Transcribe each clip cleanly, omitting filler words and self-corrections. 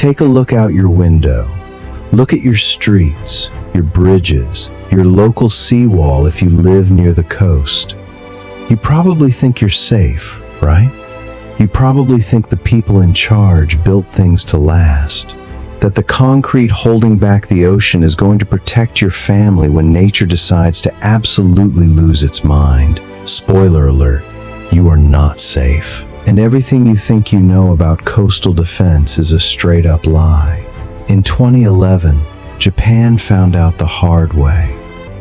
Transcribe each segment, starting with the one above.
Take a look out your window. Look at your streets, your bridges, your local seawall if you live near the coast. You probably think you're safe, right? You probably think the people in charge built things to last, that the concrete holding back the ocean is going to protect your family when nature decides to absolutely lose its mind. Spoiler alert, you are not safe. And everything you think you know about coastal defense is a straight-up lie. In 2011, Japan found out the hard way.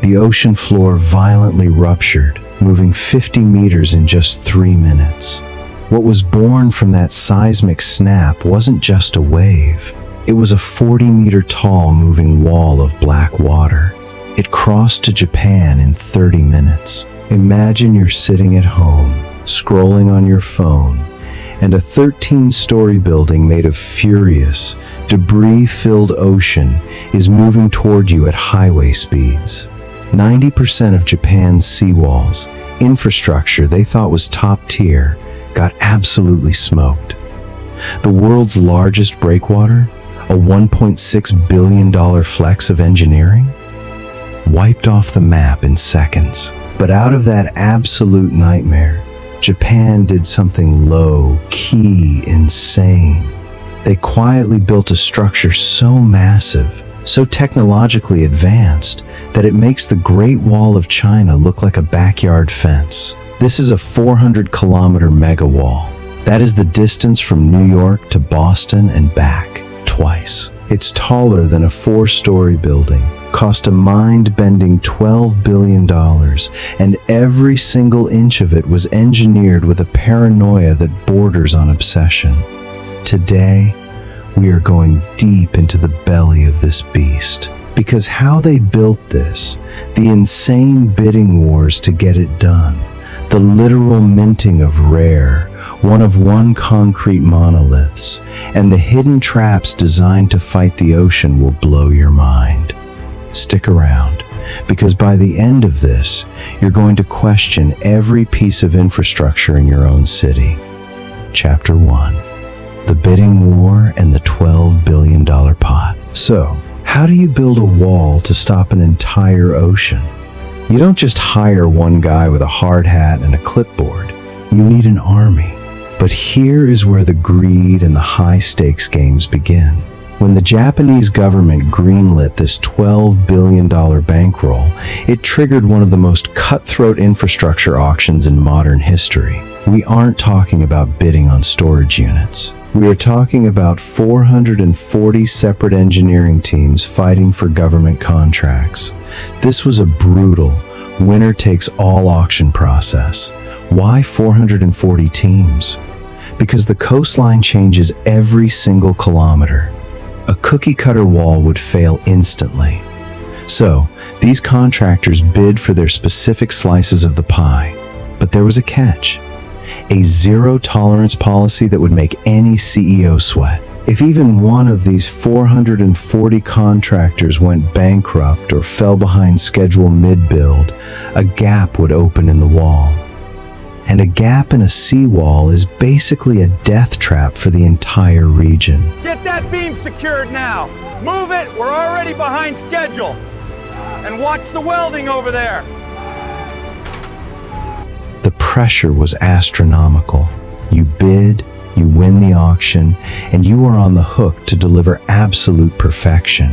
The ocean floor violently ruptured, moving 50 meters in just 3 minutes. What was born from that seismic snap wasn't just a wave. It was a 40-meter-tall moving wall of black water. It crossed to Japan in 30 minutes. Imagine you're sitting at home, scrolling on your phone, and a 13-story building made of furious, debris-filled ocean is moving toward you at highway speeds. 90% of Japan's seawalls, infrastructure they thought was top tier, got absolutely smoked. The world's largest breakwater, a $1.6 billion flex of engineering, wiped off the map in seconds. But out of that absolute nightmare, Japan did something low-key insane. They quietly built a structure so massive, so technologically advanced, that it makes the Great Wall of China look like a backyard fence. This is a 400-kilometer mega wall. That is the distance from New York to Boston and back, twice. It's taller than a 4-story building, cost a mind-bending $12 billion, and every single inch of it was engineered with a paranoia that borders on obsession. Today, we are going deep into the belly of this beast, because how they built this, the insane bidding wars to get it done, the literal minting of rare, one-of-one concrete monoliths, and the hidden traps designed to fight the ocean will blow your mind. Stick around, because by the end of this, you're going to question every piece of infrastructure in your own city. Chapter 1. The Bidding War and the $12 billion pot. So, how do you build a wall to stop an entire ocean? You don't just hire one guy with a hard hat and a clipboard. You need an army. But here is where the greed and the high-stakes games begin. When the Japanese government greenlit this $12 billion bankroll, it triggered one of the most cutthroat infrastructure auctions in modern history. We aren't talking about bidding on storage units. We are talking about 440 separate engineering teams fighting for government contracts. This was a brutal, winner-takes-all auction process. Why 440 teams? Because the coastline changes every single kilometer. A cookie-cutter wall would fail instantly. So, these contractors bid for their specific slices of the pie. But there was a catch. A zero-tolerance policy that would make any CEO sweat. If even one of these 440 contractors went bankrupt or fell behind schedule mid-build, a gap would open in the wall. And a gap in a seawall is basically a death trap for the entire region. Get that beam secured now! Move it! We're already behind schedule! And watch the welding over there! The pressure was astronomical. You bid, you win the auction, and you are on the hook to deliver absolute perfection.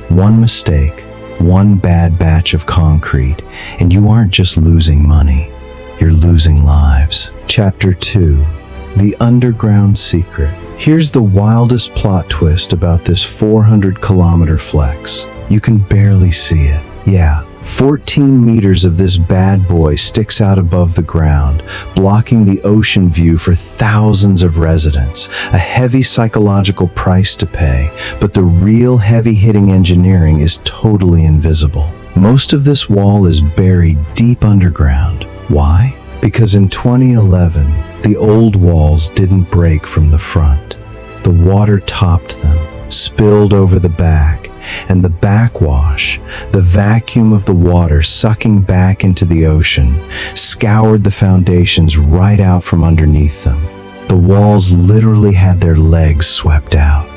One mistake, one bad batch of concrete, and you aren't just losing money. You're losing lives. Chapter 2. The Underground Secret. Here's the wildest plot twist about this 400-kilometer flex. You can barely see it. Yeah, 14 meters of this bad boy sticks out above the ground, blocking the ocean view for thousands of residents. A heavy psychological price to pay, but the real heavy-hitting engineering is totally invisible. Most of this wall is buried deep underground. Why? Because in 2011, the old walls didn't break from the front. The water topped them, spilled over the back, and the backwash, the vacuum of the water sucking back into the ocean, scoured the foundations right out from underneath them. The walls literally had their legs swept out.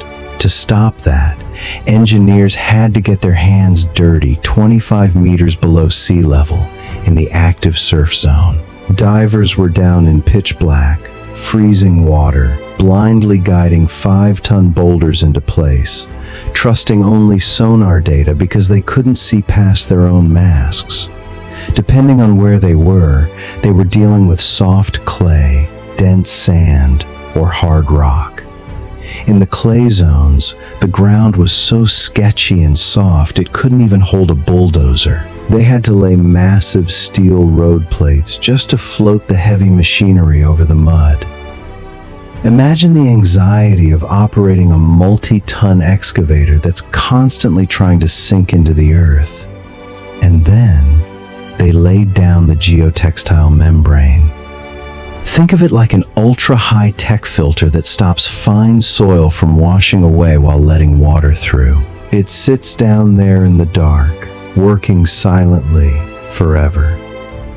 To stop that, engineers had to get their hands dirty 25 meters below sea level in the active surf zone. Divers were down in pitch black, freezing water, blindly guiding 5-ton boulders into place, trusting only sonar data because they couldn't see past their own masks. Depending on where they were dealing with soft clay, dense sand, or hard rock. In the clay zones, the ground was so sketchy and soft it couldn't even hold a bulldozer. They had to lay massive steel road plates just to float the heavy machinery over the mud. Imagine the anxiety of operating a multi-ton excavator that's constantly trying to sink into the earth. And then they laid down the geotextile membrane. Think of it like an ultra-high-tech filter that stops fine soil from washing away while letting water through. It sits down there in the dark, working silently forever.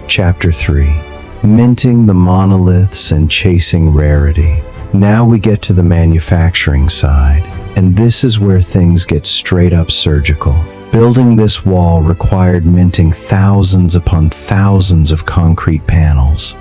Chapter 3. Minting the monoliths and chasing rarity. Now we get to the manufacturing side, and this is where things get straight up surgical. Building this wall required minting thousands upon thousands of concrete panels.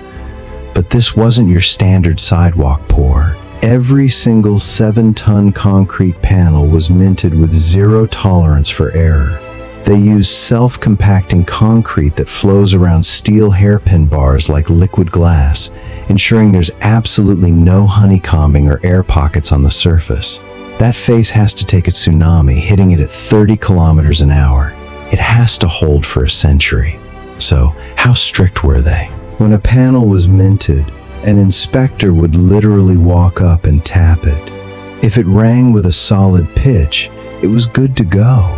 But this wasn't your standard sidewalk pour. Every single 7-ton concrete panel was minted with zero tolerance for error. They use self-compacting concrete that flows around steel hairpin bars like liquid glass, ensuring there's absolutely no honeycombing or air pockets on the surface. That face has to take a tsunami, hitting it at 30 kilometers an hour. It has to hold for a century. So, how strict were they? When a panel was minted, an inspector would literally walk up and tap it. If it rang with a solid pitch, it was good to go.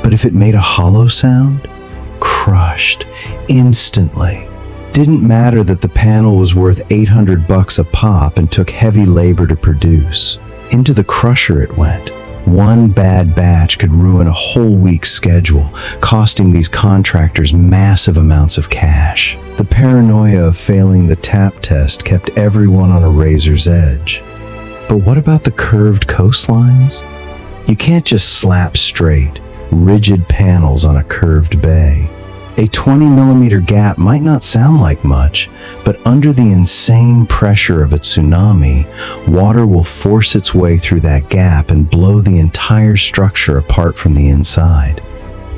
But if it made a hollow sound, crushed instantly. Didn't matter that the panel was worth $800 a pop and took heavy labor to produce. Into the crusher it went. One bad batch could ruin a whole week's schedule, costing these contractors massive amounts of cash. The paranoia of failing the tap test kept everyone on a razor's edge. But what about the curved coastlines? You can't just slap straight, rigid panels on a curved bay. A 20-millimeter gap might not sound like much, but under the insane pressure of a tsunami, water will force its way through that gap and blow the entire structure apart from the inside.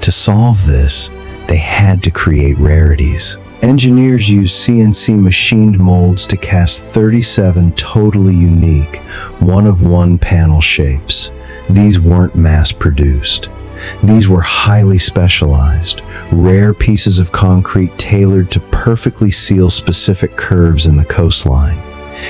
To solve this, they had to create rarities. Engineers used CNC machined molds to cast 37 totally unique, one-of-one panel shapes. These weren't mass-produced. These were highly specialized, rare pieces of concrete tailored to perfectly seal specific curves in the coastline.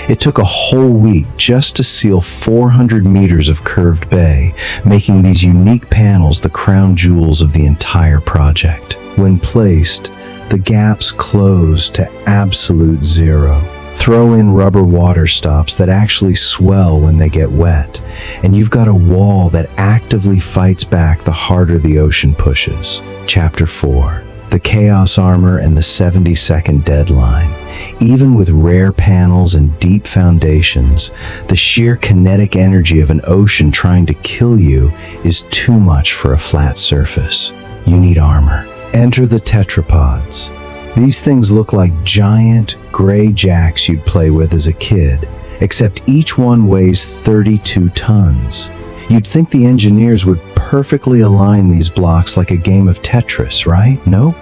It took a whole week just to seal 400 meters of curved bay, making these unique panels the crown jewels of the entire project. When placed, the gaps closed to absolute zero. Throw in rubber water stops that actually swell when they get wet, and you've got a wall that actively fights back the harder the ocean pushes. Chapter 4. The Chaos Armor and the 70-second deadline. Even with rare panels and deep foundations, the sheer kinetic energy of an ocean trying to kill you is too much for a flat surface. You need armor. Enter the tetrapods. These things look like giant, gray jacks you'd play with as a kid, except each one weighs 32 tons. You'd think the engineers would perfectly align these blocks like a game of Tetris, right? Nope.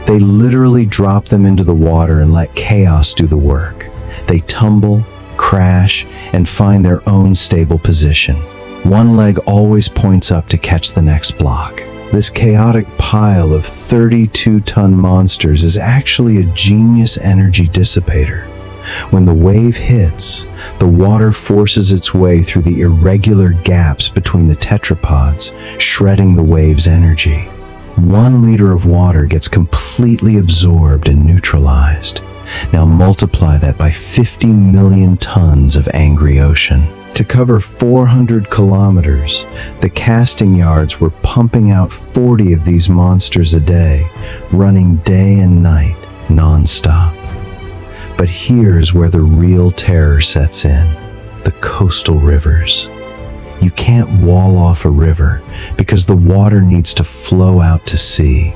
They literally drop them into the water and let chaos do the work. They tumble, crash, and find their own stable position. One leg always points up to catch the next block. This chaotic pile of 32-ton monsters is actually a genius energy dissipator. When the wave hits, the water forces its way through the irregular gaps between the tetrapods, shredding the wave's energy. 1 liter of water gets completely absorbed and neutralized. Now multiply that by 50 million tons of angry ocean. To cover 400 kilometers, the casting yards were pumping out 40 of these monsters a day, running day and night, non-stop. But here's where the real terror sets in: the coastal rivers. You can't wall off a river because the water needs to flow out to sea.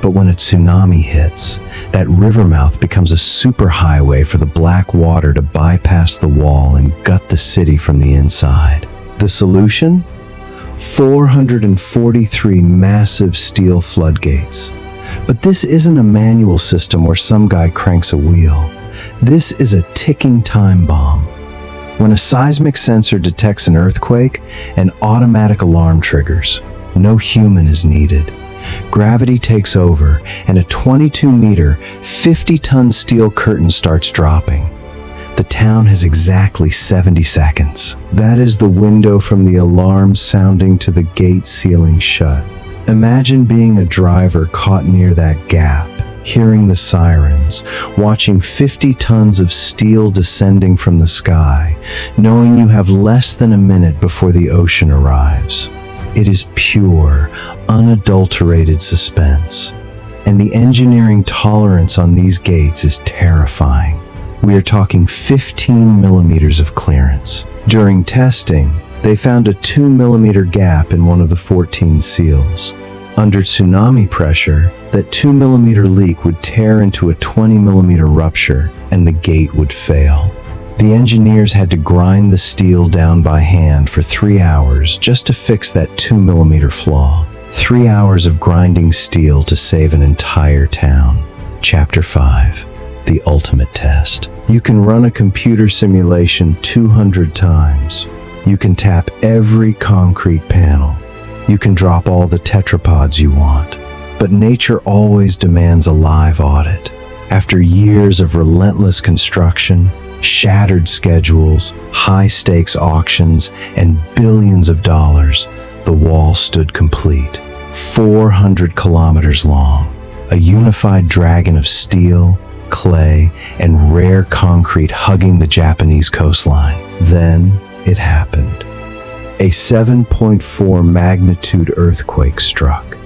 But when a tsunami hits, that river mouth becomes a superhighway for the black water to bypass the wall and gut the city from the inside. The solution? 443 massive steel floodgates. But this isn't a manual system where some guy cranks a wheel. This is a ticking time bomb. When a seismic sensor detects an earthquake, an automatic alarm triggers. No human is needed. Gravity takes over, and a 22-meter, 50-ton steel curtain starts dropping. The town has exactly 70 seconds. That is the window from the alarm sounding to the gate sealing shut. Imagine being a driver caught near that gap, hearing the sirens, watching 50 tons of steel descending from the sky, knowing you have less than a minute before the ocean arrives. It is pure, unadulterated suspense. And the engineering tolerance on these gates is terrifying. We are talking 15 millimeters of clearance. During testing, they found a 2-millimeter gap in one of the 14 seals. Under tsunami pressure, that 2-millimeter leak would tear into a 20-millimeter rupture, and the gate would fail. The engineers had to grind the steel down by hand for 3 hours just to fix that 2-millimeter flaw. 3 hours of grinding steel to save an entire town. Chapter 5. The ultimate test. You can run a computer simulation 200 times. You can tap every concrete panel. You can drop all the tetrapods you want. But nature always demands a live audit. After years of relentless construction, shattered schedules, high-stakes auctions, and billions of dollars, the wall stood complete. 400 kilometers long, a unified dragon of steel, clay, and rare concrete hugging the Japanese coastline. Then it happened. A 7.4 magnitude earthquake struck.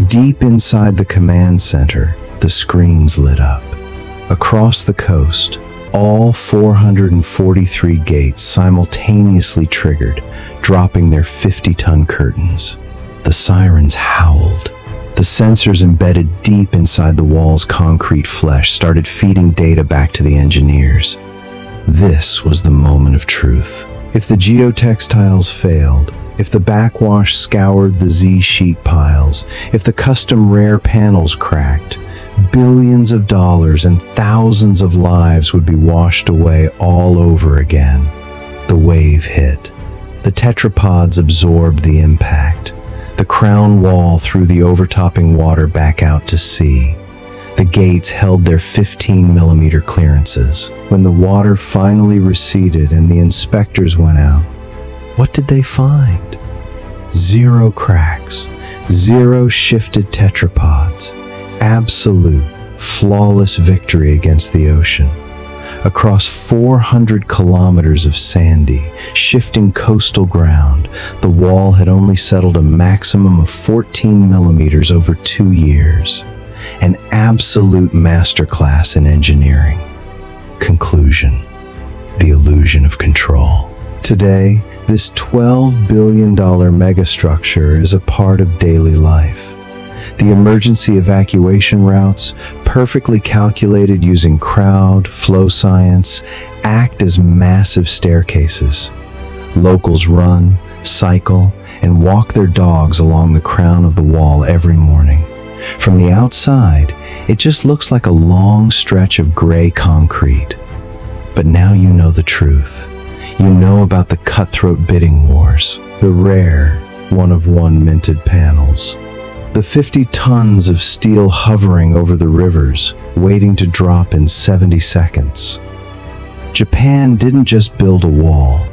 Deep inside the command center, the screens lit up. Across the coast, all 443 gates simultaneously triggered, dropping their 50-ton curtains. The sirens howled. The sensors embedded deep inside the wall's concrete flesh started feeding data back to the engineers. This was the moment of truth. If the geotextiles failed, if the backwash scoured the Z-sheet piles, if the custom rare panels cracked, billions of dollars and thousands of lives would be washed away all over again. The wave hit. The tetrapods absorbed the impact. The crown wall threw the overtopping water back out to sea. The gates held their 15-millimeter clearances. When the water finally receded and the inspectors went out, what did they find? 0 cracks, 0 shifted tetrapods. Absolute, flawless victory against the ocean. Across 400 kilometers of sandy, shifting coastal ground, the wall had only settled a maximum of 14 millimeters over 2 years. An absolute masterclass in engineering. Conclusion: the illusion of control. Today, this $12 billion megastructure is a part of daily life. The emergency evacuation routes, perfectly calculated using crowd, flow science, act as massive staircases. Locals run, cycle, and walk their dogs along the crown of the wall every morning. From the outside, it just looks like a long stretch of gray concrete. But now you know the truth. You know about the cutthroat bidding wars, the rare, one-of-one minted panels. The 50 tons of steel hovering over the rivers, waiting to drop in 70 seconds. Japan didn't just build a wall.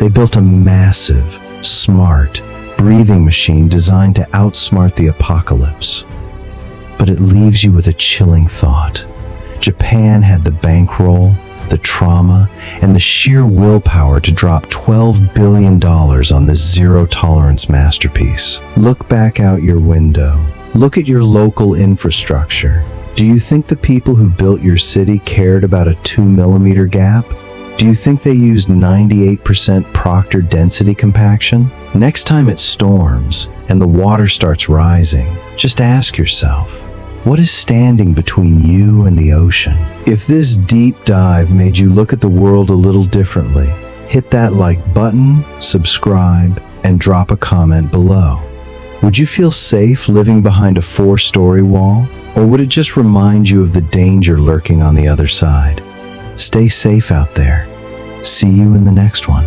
They built a massive, smart, breathing machine designed to outsmart the apocalypse. But it leaves you with a chilling thought. Japan had the bankroll, the trauma, and the sheer willpower to drop $12 billion on this zero-tolerance masterpiece. Look back out your window. Look at your local infrastructure. Do you think the people who built your city cared about a 2-millimeter gap? Do you think they used 98% Proctor density compaction? Next time it storms and the water starts rising, just ask yourself, what is standing between you and the ocean? If this deep dive made you look at the world a little differently, hit that like button, subscribe, and drop a comment below. Would you feel safe living behind a 4-story wall? Or would it just remind you of the danger lurking on the other side? Stay safe out there. See you in the next one.